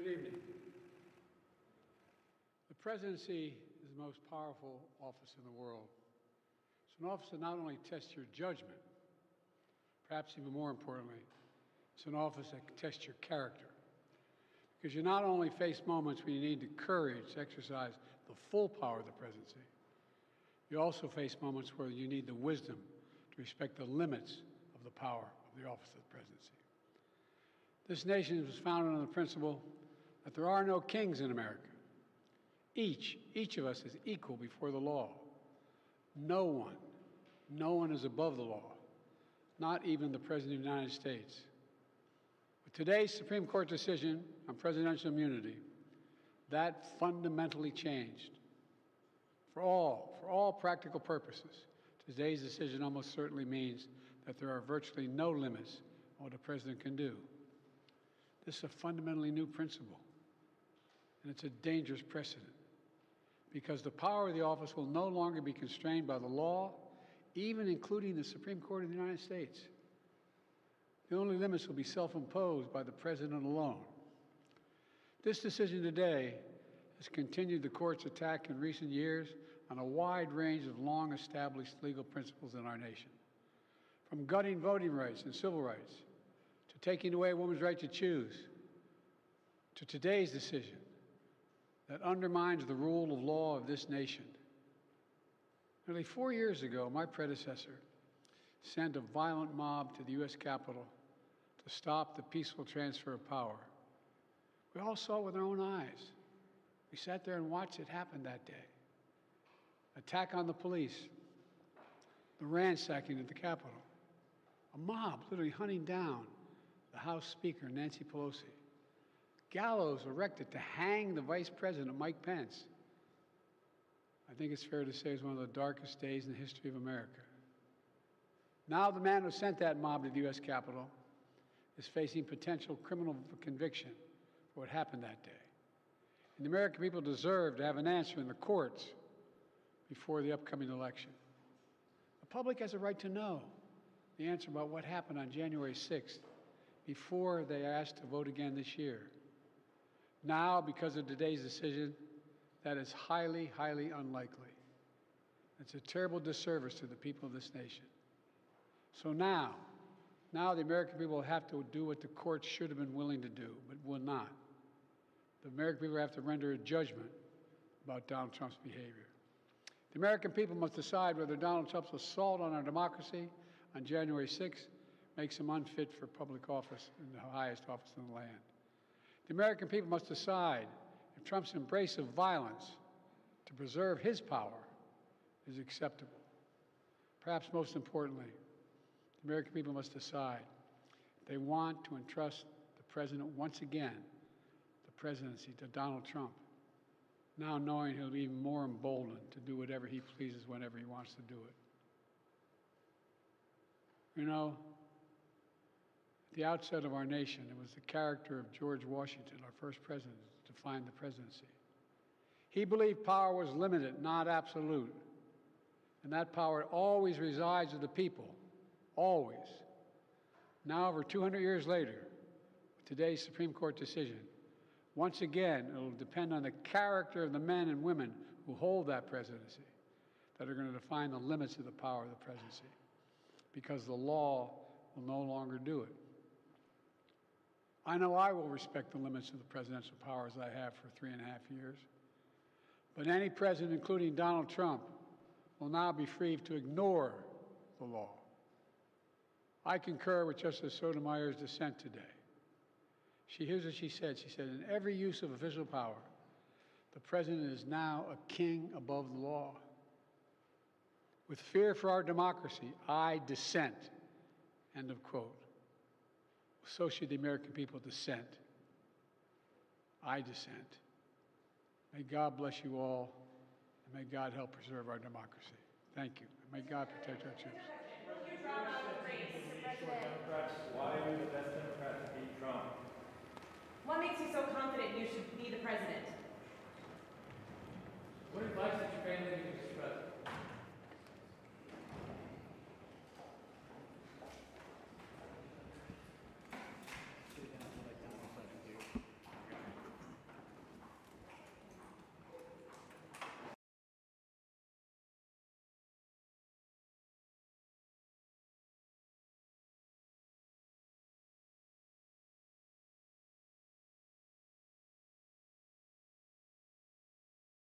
Good evening. The presidency is the most powerful office in the world. It's an office that not only tests your judgment, perhaps even more importantly, it's an office that can test your character. Because you not only face moments when you need the courage to exercise the full power of the presidency, you also face moments where you need the wisdom to respect the limits of the power of the office of the presidency. This nation was founded on the principle that there are no kings in America. Each of us is equal before the law. No one is above the law, not even the President of the United States. With today's Supreme Court decision on presidential immunity, that fundamentally changed. For all practical purposes, today's decision almost certainly means that there are virtually no limits on what a president can do. This is a fundamentally new principle, and it's a dangerous precedent, because the power of the office will no longer be constrained by the law, even including the Supreme Court of the United States. The only limits will be self-imposed by the president alone. This decision today has continued the court's attack in recent years on a wide range of long-established legal principles in our nation, from gutting voting rights and civil rights, to taking away a woman's right to choose, to today's decision that undermines the rule of law of this nation. Nearly 4 years ago, my predecessor sent a violent mob to the U.S. Capitol to stop the peaceful transfer of power. We all saw it with our own eyes. We sat there and watched it happen that day. Attack on the police, the ransacking at the Capitol, a mob literally hunting down the House Speaker, Nancy Pelosi, gallows erected to hang the Vice President, Mike Pence. I think it's fair to say it's one of the darkest days in the history of America. Now the man who sent that mob to the U.S. Capitol is facing potential criminal conviction for what happened that day. And the American people deserve to have an answer in the courts before the upcoming election. The public has a right to know the answer about what happened on January 6th before they are asked to vote again this year. Now, because of today's decision, that is highly, highly unlikely. It's a terrible disservice to the people of this nation. So now the American people will have to do what the courts should have been willing to do, but will not. The American people have to render a judgment about Donald Trump's behavior. The American people must decide whether Donald Trump's assault on our democracy on January 6th makes him unfit for public office in the highest office in the land. The American people must decide if Trump's embrace of violence to preserve his power is acceptable. Perhaps most importantly, the American people must decide if they want to entrust the president once again, the presidency, to Donald Trump, now knowing he'll be even more emboldened to do whatever he pleases whenever he wants to do it. You know, at the outset of our nation, it was the character of George Washington, our first president, that defined the presidency. He believed power was limited, not absolute, and that power always resides with the people, always. Now, over 200 years later, with today's Supreme Court decision, once again, it will depend on the character of the men and women who hold that presidency that are going to define the limits of the power of the presidency, because the law will no longer do it. I know I will respect the limits of the presidential powers I have for 3.5 years, but any president, including Donald Trump, will now be free to ignore the law. I concur with Justice Sotomayor's dissent today. Here's what she said. She said, in every use of official power, the president is now a king above the law. With fear for our democracy, I dissent. End of quote. So should the American people dissent. I dissent. May God bless you all, and may God help preserve our democracy. Thank you. And may God protect our troops.